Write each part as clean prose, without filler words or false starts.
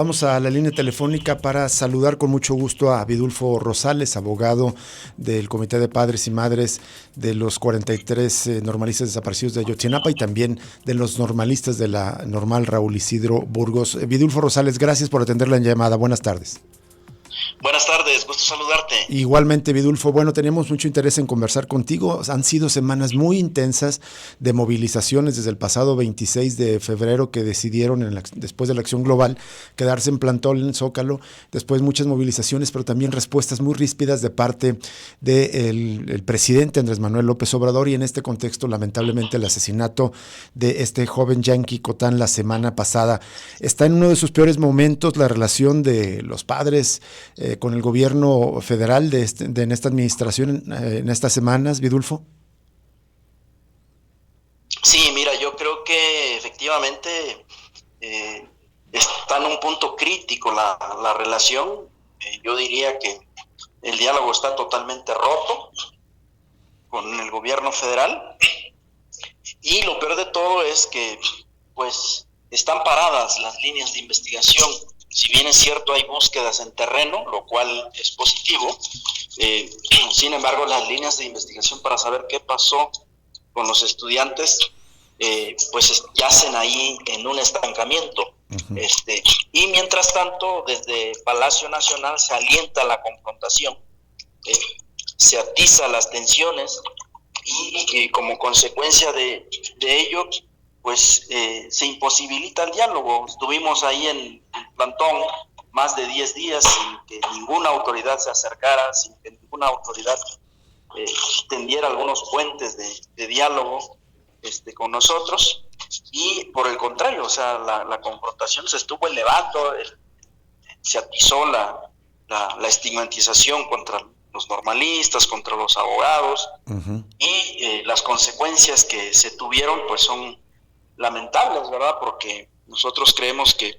Vamos a la línea telefónica para saludar con mucho gusto a Vidulfo Rosales, abogado del Comité de Padres y Madres de los 43 normalistas desaparecidos de Ayotzinapa y también de los normalistas de la Normal Raúl Isidro Burgos. Vidulfo Rosales, gracias por atender la llamada. Buenas tardes. Buenas tardes, gusto saludarte. Igualmente, Vidulfo, bueno, tenemos mucho interés en conversar contigo. Han sido semanas muy intensas de movilizaciones desde el pasado 26 de febrero que decidieron, después de la acción global, quedarse en plantón en Zócalo. Después muchas movilizaciones, pero también respuestas muy ríspidas de parte del presidente Andrés Manuel López Obrador, y en este contexto, lamentablemente, el asesinato de este joven Yanqui Cotán la semana pasada. Está en uno de sus peores momentos la relación de los padres con el gobierno federal en esta administración en estas semanas, Vidulfo. Sí, mira, yo creo que efectivamente está en un punto crítico la relación. Yo diría que el diálogo está totalmente roto con el gobierno federal, y lo peor de todo es que pues están paradas las líneas de investigación. Si bien es cierto, hay búsquedas en terreno, lo cual es positivo, sin embargo, las líneas de investigación para saber qué pasó con los estudiantes, pues yacen ahí en un estancamiento. Uh-huh. Y mientras tanto, desde Palacio Nacional se alienta la confrontación, se atiza las tensiones y como consecuencia de ello, pues se imposibilita el diálogo. Estuvimos ahí en plantón más de 10 días sin que ninguna autoridad se acercara, sin que ninguna autoridad tendiera algunos puentes de diálogo con nosotros, y por el contrario, o sea, la confrontación se estuvo elevando, se atizó la estigmatización contra los normalistas, contra los abogados. Uh-huh. Y las consecuencias que se tuvieron pues son lamentables, ¿verdad? Porque nosotros creemos que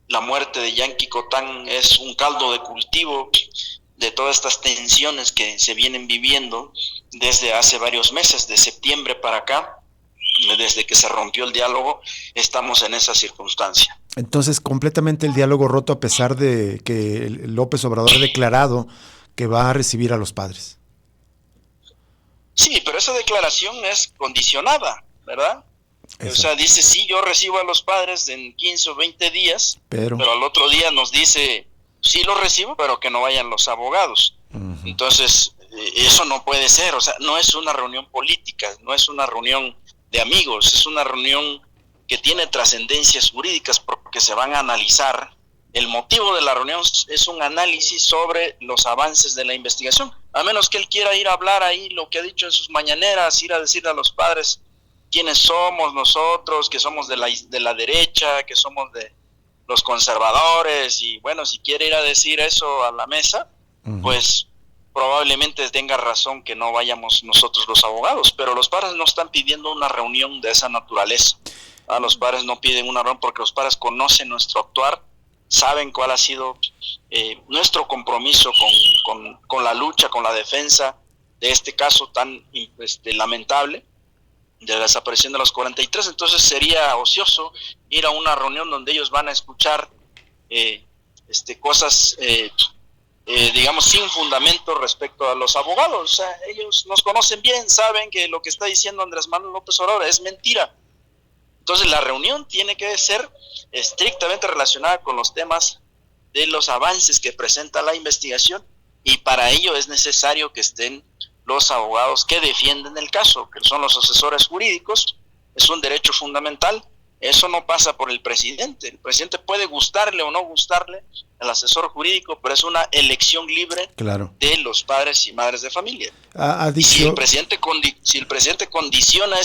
la muerte de Yanqui Cotán es un caldo de cultivo de todas estas tensiones que se vienen viviendo desde hace varios meses, de septiembre para acá, desde que se rompió el diálogo, estamos en esa circunstancia. Entonces, completamente el diálogo roto, a pesar de que López Obrador ha declarado que va a recibir a los padres. Sí, pero esa declaración es condicionada, ¿verdad? Exacto. O sea, dice, sí, yo recibo a los padres en 15 o 20 días, pero al otro día nos dice, sí los recibo, pero que no vayan los abogados. Uh-huh. Entonces, eso no puede ser, o sea, no es una reunión política, no es una reunión de amigos, es una reunión que tiene trascendencias jurídicas, porque se van a analizar. El motivo de la reunión es un análisis sobre los avances de la investigación, a menos que él quiera ir a hablar ahí lo que ha dicho en sus mañaneras, ir a decirle a los padres quiénes somos nosotros, que somos de la derecha, que somos de los conservadores, y bueno, si quiere ir a decir eso a la mesa, uh-huh, pues probablemente tenga razón que no vayamos nosotros los abogados, pero los padres no están pidiendo una reunión de esa naturaleza. Los padres no piden una reunión porque los padres conocen nuestro actuar, saben cuál ha sido nuestro compromiso con la lucha, con la defensa de este caso tan lamentable de la desaparición de los 43. Entonces sería ocioso ir a una reunión donde ellos van a escuchar cosas digamos sin fundamento respecto a los abogados. O sea, ellos nos conocen bien, saben que lo que está diciendo Andrés Manuel López Obrador es mentira. Entonces la reunión tiene que ser estrictamente relacionada con los temas de los avances que presenta la investigación, y para ello es necesario que estén los abogados que defienden el caso, que son los asesores jurídicos. Es un derecho fundamental. Eso no pasa por el presidente. El presidente puede gustarle o no gustarle al asesor jurídico, pero es una elección libre, claro, de los padres y madres de familia. Si el presidente condiciona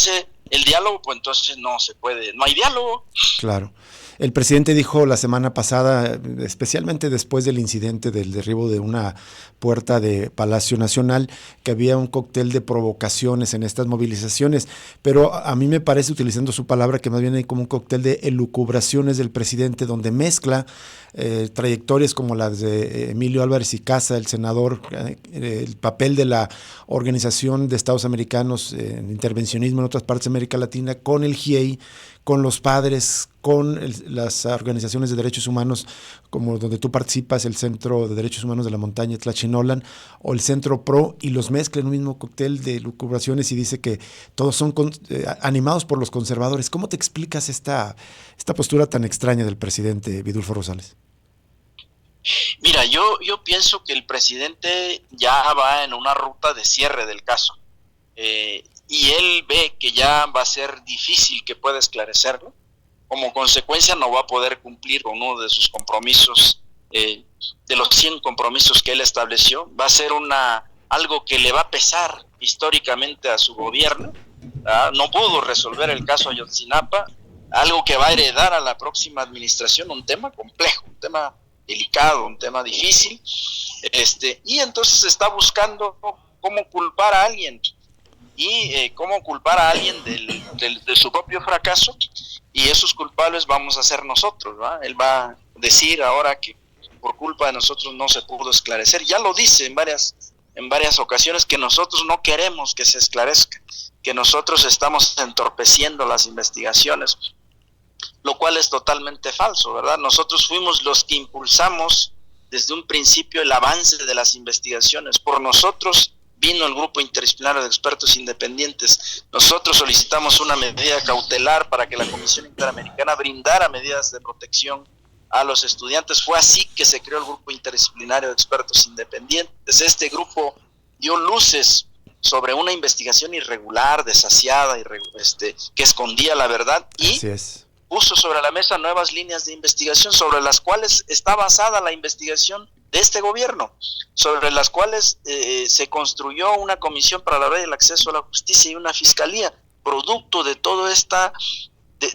el diálogo, pues entonces no se puede, no hay diálogo. Claro. El presidente dijo la semana pasada, especialmente después del incidente del derribo de una puerta de Palacio Nacional, que había un cóctel de provocaciones en estas movilizaciones, pero a mí me parece, utilizando su palabra, que más bien hay como un cóctel de elucubraciones del presidente, donde mezcla trayectorias como las de Emilio Álvarez y Casa, el senador, el papel de la Organización de Estados Americanos en intervencionismo en otras partes de América Latina, con el GIEI, con los padres, con las organizaciones de derechos humanos, como donde tú participas, el Centro de Derechos Humanos de la Montaña Tlachinolan, o el Centro PRO, y los mezcla en un mismo cóctel de lucubraciones y dice que todos son animados por los conservadores. ¿Cómo te explicas esta postura tan extraña del presidente Vidulfo Rosales? Mira, yo pienso que el presidente ya va en una ruta de cierre del caso, y él ve que ya va a ser difícil que pueda esclarecerlo. Como consecuencia no va a poder cumplir con uno de sus compromisos, de los 100 compromisos que él estableció. Va a ser algo que le va a pesar históricamente a su gobierno. No pudo resolver el caso Ayotzinapa, algo que va a heredar a la próxima administración, un tema complejo, un tema delicado, un tema difícil, y entonces está buscando cómo culpar a alguien, y cómo culpar a alguien de su propio fracaso, y esos culpables vamos a ser nosotros, ¿va? Él va a decir ahora que por culpa de nosotros no se pudo esclarecer. Ya lo dice en varias ocasiones, que nosotros no queremos que se esclarezca, que nosotros estamos entorpeciendo las investigaciones, lo cual es totalmente falso, ¿verdad? Nosotros fuimos los que impulsamos desde un principio el avance de las investigaciones. Por nosotros vino el grupo interdisciplinario de expertos independientes. Nosotros solicitamos una medida cautelar para que la Comisión Interamericana brindara medidas de protección a los estudiantes. Fue así que se creó el grupo interdisciplinario de expertos independientes. Este grupo dio luces sobre una investigación irregular, desasiada, que escondía la verdad, y puso sobre la mesa nuevas líneas de investigación sobre las cuales está basada la investigación de este gobierno, sobre las cuales se construyó una comisión para la verdad y el acceso a la justicia y una fiscalía, producto de todo este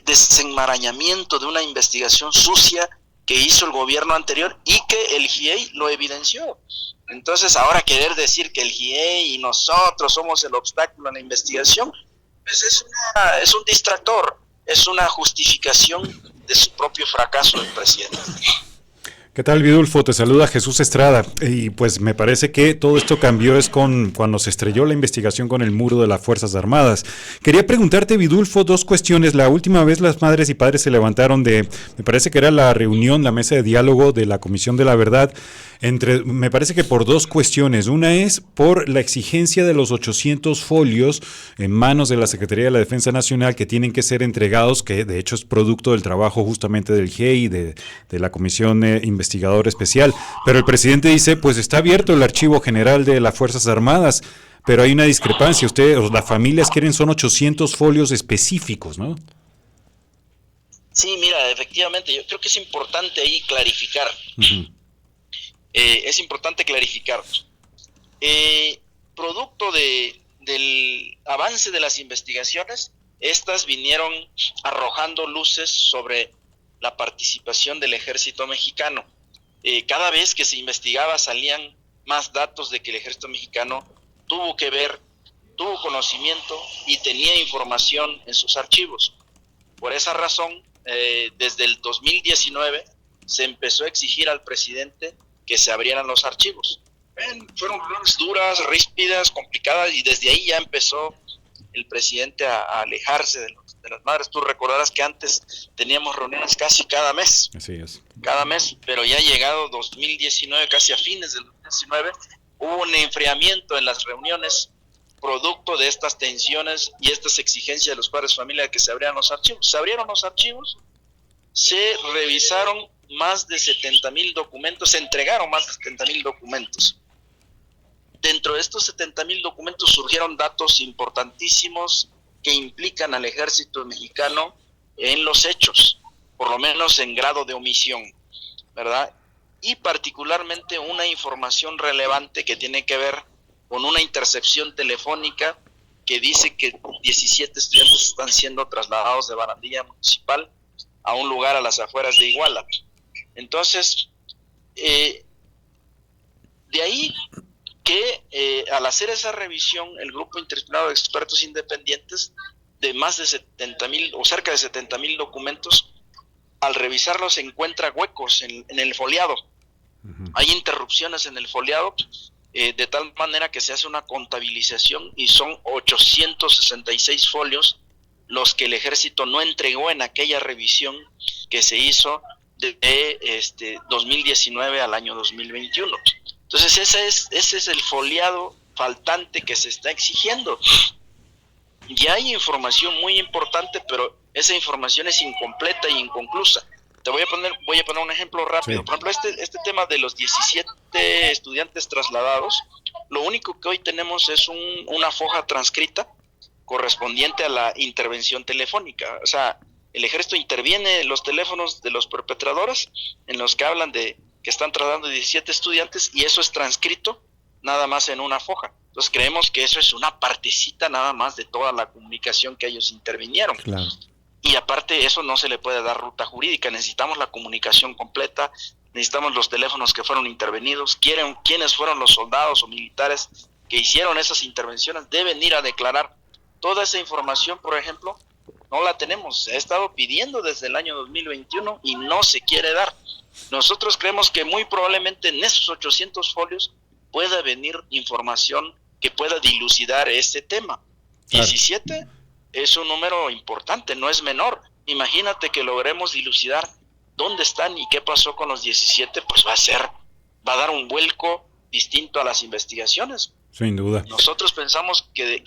desenmarañamiento de una investigación sucia que hizo el gobierno anterior y que el GIEI lo evidenció. Entonces ahora querer decir que el GIEI y nosotros somos el obstáculo en la investigación, pues es un distractor. Es una justificación de su propio fracaso del presidente. ¿Qué tal, Vidulfo? Te saluda Jesús Estrada. Y pues me parece que todo esto cambió cuando se estrelló la investigación con el muro de las Fuerzas Armadas. Quería preguntarte, Vidulfo, dos cuestiones. La última vez las madres y padres se levantaron me parece que era la reunión, la mesa de diálogo de la Comisión de la Verdad, me parece que por dos cuestiones. Una es por la exigencia de los 800 folios en manos de la Secretaría de la Defensa Nacional que tienen que ser entregados, que de hecho es producto del trabajo justamente del GIEI, de la Comisión Investigador Especial. Pero el presidente dice, pues está abierto el archivo general de las Fuerzas Armadas, pero hay una discrepancia. Las familias quieren son 800 folios específicos, ¿no? Sí, mira, efectivamente, yo creo que es importante ahí clarificar. Uh-huh. Es importante clarificar. Producto del avance de las investigaciones, estas vinieron arrojando luces sobre la participación del ejército mexicano. Cada vez que se investigaba salían más datos de que el ejército mexicano tuvo conocimiento y tenía información en sus archivos. Por esa razón, desde el 2019 se empezó a exigir al presidente que se abrieran los archivos. Fueron reuniones duras, ríspidas, complicadas, y desde ahí ya empezó el presidente a alejarse de las madres. Tú recordarás que antes teníamos reuniones casi cada mes. Así es. Cada mes, pero ya llegado 2019, casi a fines del 2019, hubo un enfriamiento en las reuniones, producto de estas tensiones y estas exigencias de los padres de familia de que se abrieran los archivos. Se abrieron los archivos, se revisaron más de 70,000 documentos, se entregaron más de 70,000 documentos. Dentro de estos 70,000 documentos surgieron datos importantísimos que implican al ejército mexicano en los hechos, por lo menos en grado de omisión, ¿verdad? Y particularmente una información relevante que tiene que ver con una intercepción telefónica que dice que 17 estudiantes están siendo trasladados de barandilla municipal a un lugar a las afueras de Iguala. Entonces, de ahí que al hacer esa revisión, el grupo interdisciplinario de expertos independientes de más de 70,000 o cerca de 70,000 documentos, al revisarlos encuentra huecos en el foliado. Uh-huh. Hay interrupciones en el foliado, de tal manera que se hace una contabilización y son 866 folios los que el ejército no entregó en aquella revisión que se hizo de 2019 al año 2021. Entonces ese es el foliado faltante que se está exigiendo. Ya hay información muy importante, pero esa información es incompleta e inconclusa. Voy a poner un ejemplo rápido. Sí. Por ejemplo, este tema de los 17 estudiantes trasladados, lo único que hoy tenemos es una foja transcrita correspondiente a la intervención telefónica. O sea, el ejército interviene en los teléfonos de los perpetradores en los que hablan de que están tratando 17 estudiantes, y eso es transcrito nada más en una foja. Entonces creemos que eso es una partecita nada más de toda la comunicación que ellos intervinieron. Claro. Y aparte eso no se le puede dar ruta jurídica, necesitamos la comunicación completa, necesitamos los teléfonos que fueron intervenidos, quiénes fueron los soldados o militares que hicieron esas intervenciones, deben ir a declarar. Toda esa información, por ejemplo, no la tenemos, se ha estado pidiendo desde el año 2021 y no se quiere dar. Nosotros creemos que muy probablemente en esos 800 folios pueda venir información que pueda dilucidar este tema. Claro. 17 es un número importante, no es menor. Imagínate que logremos dilucidar dónde están y qué pasó con los 17, pues va a dar un vuelco distinto a las investigaciones. Sin duda. Nosotros pensamos que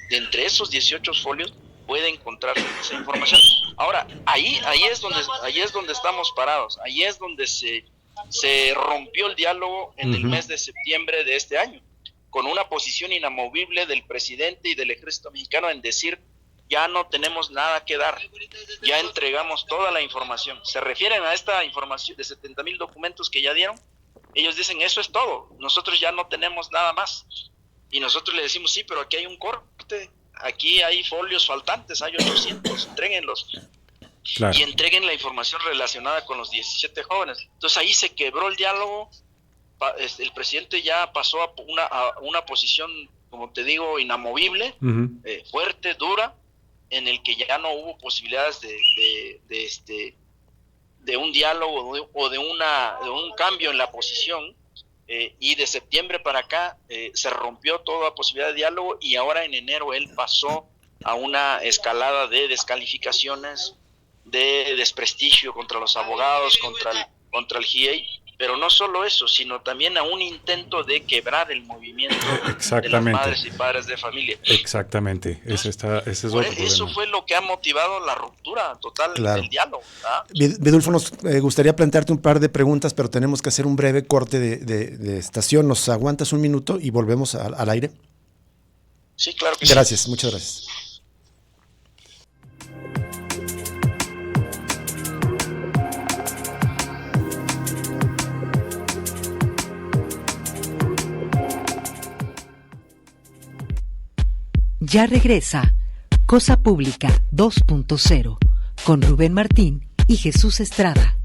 entre esos 18 folios puede encontrar esa información. Ahora, ahí es donde estamos parados, ahí es donde se rompió el diálogo en el mes de septiembre de este año, con una posición inamovible del presidente y del ejército mexicano en decir, ya no tenemos nada que dar, ya entregamos toda la información. Se refieren a esta información de 70,000 documentos que ya dieron, ellos dicen, eso es todo, nosotros ya no tenemos nada más. Y nosotros le decimos, sí, pero aquí hay un corte, aquí hay folios faltantes, hay 800, entréguenlos. Claro. Y entreguen la información relacionada con los 17 jóvenes. Entonces ahí se quebró el diálogo, el presidente ya pasó a una posición, como te digo, inamovible, fuerte, dura, en el que ya no hubo posibilidades de un diálogo o de un cambio en la posición, y de septiembre para acá se rompió toda posibilidad de diálogo, y ahora en enero él pasó a una escalada de descalificaciones, de desprestigio contra los abogados, contra el GIEI, pero no solo eso, sino también a un intento de quebrar el movimiento de las madres y padres de familia. Exactamente, ese es otro problema. Eso fue lo que ha motivado la ruptura total del diálogo. Vidulfo, nos gustaría plantearte un par de preguntas, pero tenemos que hacer un breve corte de estación. ¿Nos aguantas un minuto y volvemos al aire? Sí, claro que gracias, sí. Muchas gracias. Ya regresa Cosa Pública 2.0 con Rubén Martín y Jesús Estrada.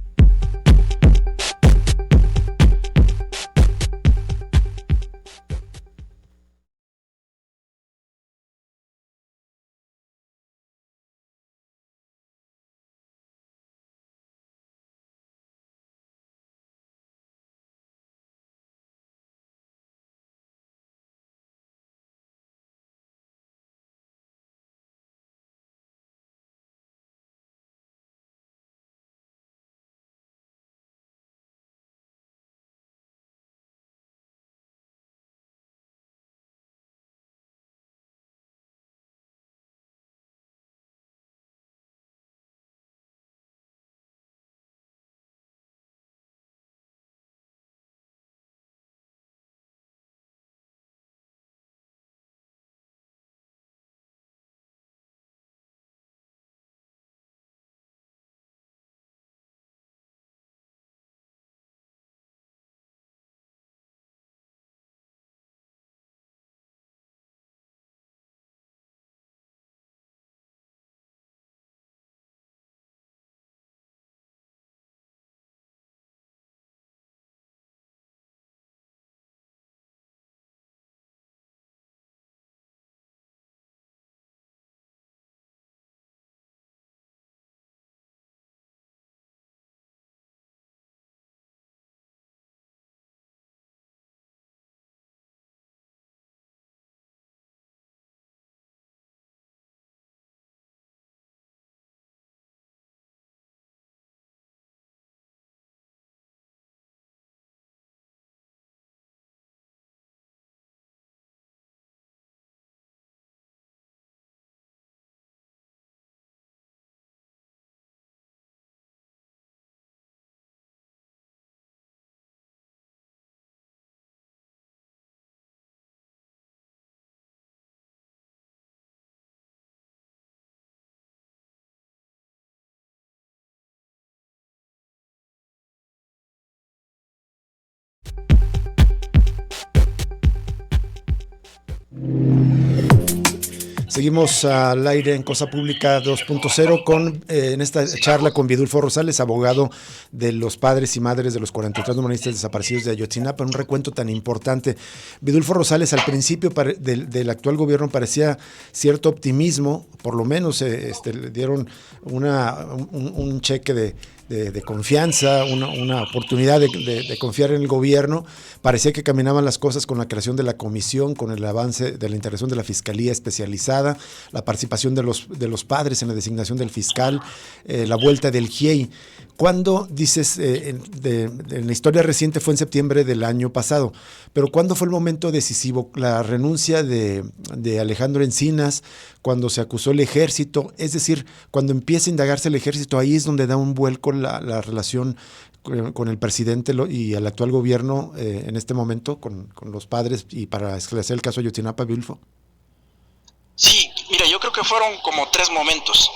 Seguimos al aire en Cosa Pública 2.0 con en esta charla con Vidulfo Rosales, abogado de los padres y madres de los 43 normalistas desaparecidos de Ayotzinapa, un recuento tan importante. Vidulfo Rosales, al principio del actual gobierno parecía cierto optimismo, por lo menos le dieron un cheque de confianza, una oportunidad de confiar en el gobierno. Parecía que caminaban las cosas con la creación de la comisión, con el avance de la integración de la Fiscalía Especializada, la participación de los padres en la designación del fiscal, la vuelta del GIEI. ¿Cuándo, dices, en la historia reciente fue en septiembre del año pasado, pero cuándo fue el momento decisivo? ¿La renuncia de Alejandro Encinas, cuando se acusó el ejército? Es decir, cuando empieza a indagarse el ejército, ahí es donde da un vuelco la relación con el presidente y el actual gobierno en este momento, con los padres, y para esclarecer el caso Ayotzinapa, Vidulfo. Sí, mira, yo creo que fueron como 3 momentos.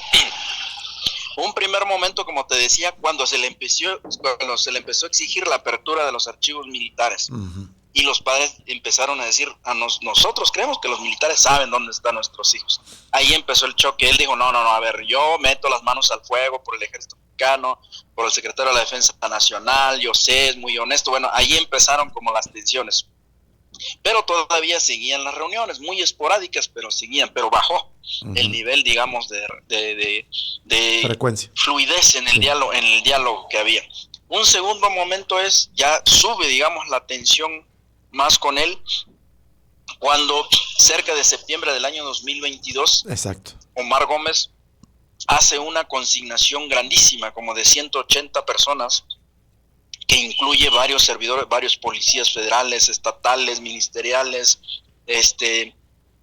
Un primer momento, como te decía, cuando se le empezó a exigir la apertura de los archivos militares. Uh-huh. Y los padres empezaron a decir, nosotros creemos que los militares saben dónde están nuestros hijos. Ahí empezó el choque. Él dijo, no, a ver, yo meto las manos al fuego por el ejército mexicano, por el secretario de la Defensa Nacional, yo sé, es muy honesto. Bueno, ahí empezaron como las tensiones. Pero todavía seguían las reuniones, muy esporádicas, pero seguían, pero bajó el nivel, digamos, de frecuencia, fluidez en el diálogo que había. Un segundo momento ya sube, digamos, la tensión más con él, cuando cerca de septiembre del año 2022, exacto, Omar Gómez hace una consignación grandísima, como de 180 personas, que incluye varios servidores, varios policías federales, estatales, ministeriales,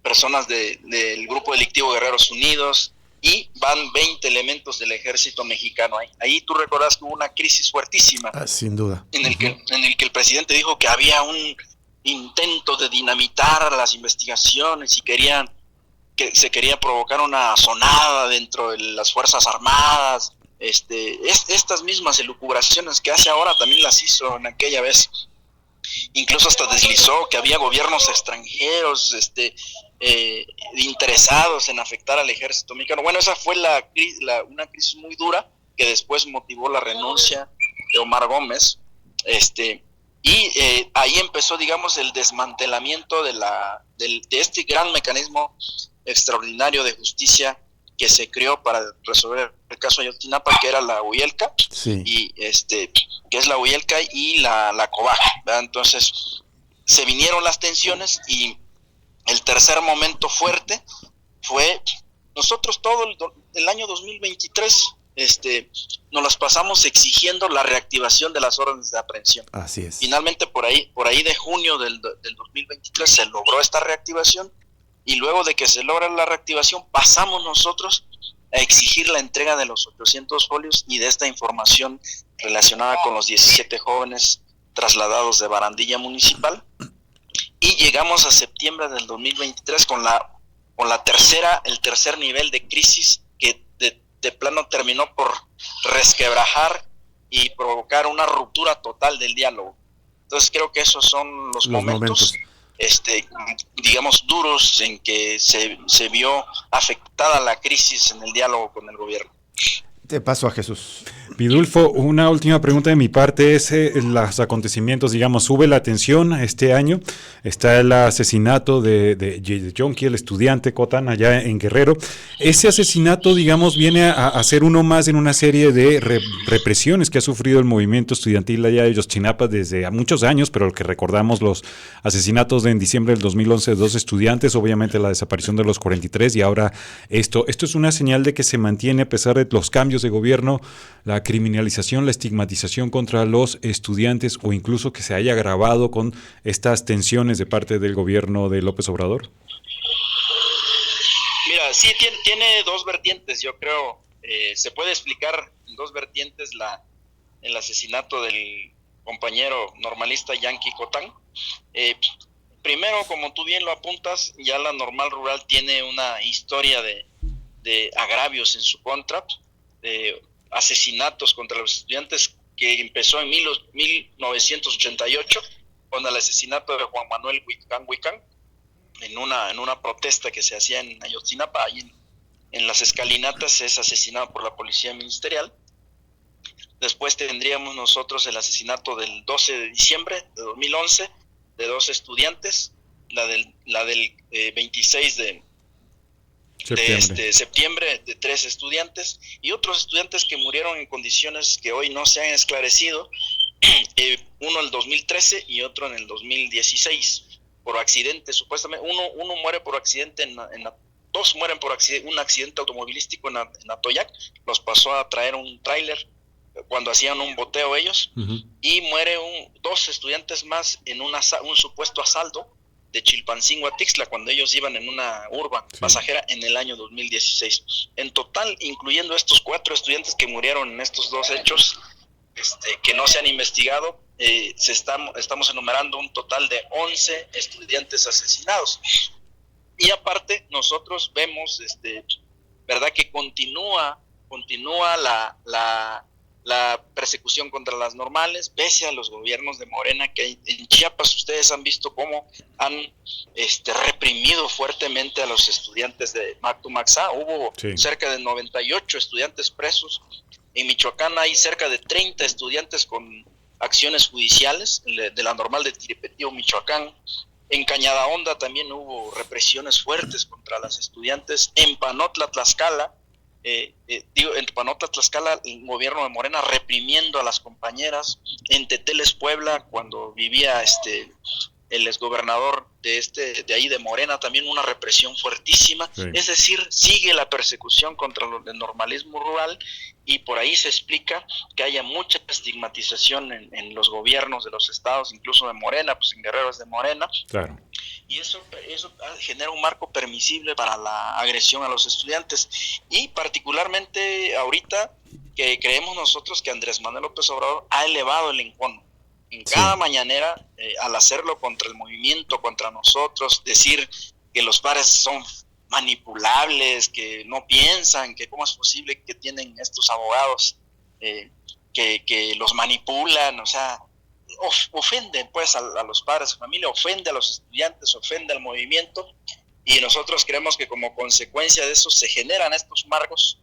personas del Grupo Delictivo Guerreros Unidos, y van 20 elementos del ejército mexicano ahí. Ahí tú recuerdas que hubo una crisis fuertísima. Sin duda. En el que el presidente dijo que había un intento de dinamitar las investigaciones y que se quería provocar una sonada dentro de las Fuerzas Armadas. Estas mismas elucubraciones que hace ahora también las hizo en aquella vez. Incluso hasta deslizó que había gobiernos extranjeros interesados en afectar al ejército mexicano. Bueno, esa fue una crisis muy dura que después motivó la renuncia de Omar Gómez. Ahí empezó, digamos, el desmantelamiento de este gran mecanismo extraordinario de justicia que se creó para resolver el caso Ayotzinapa, que era la UIELCA, sí, y que es la UIELCA y la COBAG, ¿verdad? Entonces se vinieron las tensiones, y el tercer momento fuerte fue nosotros todo el año 2023 nos las pasamos exigiendo la reactivación de las órdenes de aprehensión. Así es. Finalmente por ahí de junio del 2023 se logró esta reactivación. Y luego de que se logra la reactivación, pasamos nosotros a exigir la entrega de los 800 folios y de esta información relacionada con los 17 jóvenes trasladados de Barandilla Municipal. Y llegamos a septiembre del 2023 con el tercer nivel de crisis que de plano terminó por resquebrajar y provocar una ruptura total del diálogo. Entonces creo que esos son los momentos digamos, duros en que se vio afectada la crisis en el diálogo con el gobierno. Te paso a Jesús. Vidulfo, una última pregunta de mi parte es los acontecimientos, digamos, sube la tensión este año, está el asesinato de Yonki, el estudiante Cotán, allá en Guerrero. Ese asesinato, digamos, viene a ser uno más en una serie de represiones que ha sufrido el movimiento estudiantil allá de Ayotzinapa desde muchos años, pero el que recordamos los asesinatos en diciembre del 2011 de 2 estudiantes, obviamente la desaparición de los 43, y ahora esto es una señal de que se mantiene, a pesar de los cambios de gobierno, la criminalización, la estigmatización contra los estudiantes, o incluso que se haya agravado con estas tensiones de parte del gobierno de López Obrador? Mira, sí, tiene dos vertientes, yo creo. Se puede explicar en dos vertientes el asesinato del compañero normalista Yanqui Cotán. Primero, como tú bien lo apuntas, ya la Normal Rural tiene una historia de agravios en su contra, de asesinatos contra los estudiantes, que empezó en 1988 con el asesinato de Juan Manuel Huicán, en una protesta que se hacía en Ayotzinapa, ahí en las escalinatas, es asesinado por la policía ministerial. Después tendríamos nosotros el asesinato del 12 de diciembre de 2011 de 2 estudiantes, la del 26 de septiembre de 3 estudiantes, y otros estudiantes que murieron en condiciones que hoy no se han esclarecido, uno en el 2013 y otro en el 2016, por accidente, supuestamente. Uno muere por accidente dos mueren por un accidente automovilístico en Atoyac, los pasó a traer un tráiler cuando hacían un boteo ellos, y muere 2 estudiantes más en un supuesto asalto de Chilpancingo a Tixla, cuando ellos iban en una urban pasajera en el año 2016. En total, incluyendo estos 4 estudiantes que murieron en estos 2 hechos, que no se han investigado, estamos enumerando un total de 11 estudiantes asesinados. Y aparte, nosotros vemos, verdad, que continúa la persecución contra las normales, pese a los gobiernos de Morena, que en Chiapas ustedes han visto cómo han reprimido fuertemente a los estudiantes de Mactumaxá. Hubo cerca de 98 estudiantes presos. En Michoacán hay cerca de 30 estudiantes con acciones judiciales de la normal de Tiripetío, Michoacán. En Cañada Honda también hubo represiones fuertes contra las estudiantes. En Panotla, Tlaxcala, en Panotla, Tlaxcala, el gobierno de Morena reprimiendo a las compañeras. En Teteles, Puebla, cuando vivía el exgobernador de ahí de Morena, también una represión fuertísima. Es decir, sigue la persecución contra el normalismo rural, y por ahí se explica que haya mucha estigmatización en los gobiernos de los estados, incluso de Morena, pues en Guerrero es de Morena. Claro. Y eso genera un marco permisible para la agresión a los estudiantes. Y particularmente ahorita, que creemos nosotros que Andrés Manuel López Obrador ha elevado el encono. En cada mañanera, al hacerlo contra el movimiento, contra nosotros, decir que los padres son manipulables, que no piensan, que cómo es posible que tienen estos abogados que los manipulan, o sea, ofenden pues a los padres de familia, ofende a los estudiantes, ofende al movimiento, y nosotros creemos que como consecuencia de eso se generan estos marcos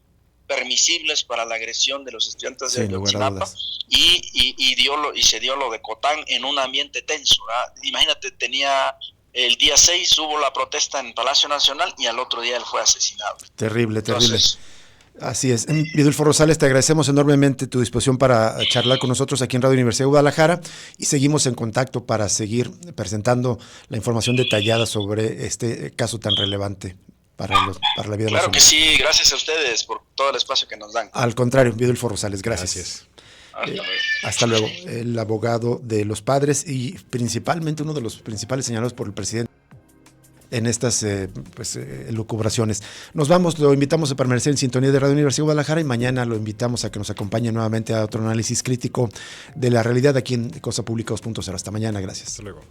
permisibles para la agresión de los estudiantes de Ayotzinapa, y se dio lo de Cotán en un ambiente tenso, ¿verdad? Imagínate, el día 6 hubo la protesta en Palacio Nacional y al otro día él fue asesinado. Terrible. Así es. Vidulfo Rosales, te agradecemos enormemente tu disposición para charlar con nosotros aquí en Radio Universidad de Guadalajara, y seguimos en contacto para seguir presentando la información detallada sobre este caso tan relevante para la vida de la Claro que sí, gracias a ustedes por todo el espacio que nos dan. Al contrario, Vidulfo Rosales, gracias. Hasta luego. El abogado de los padres y principalmente uno de los principales señalados por el presidente en estas elucubraciones. Nos vamos, lo invitamos a permanecer en sintonía de Radio Universidad de Guadalajara, y mañana lo invitamos a que nos acompañe nuevamente a otro análisis crítico de la realidad aquí en Cosa Pública 2.0. Hasta mañana, gracias. Hasta luego.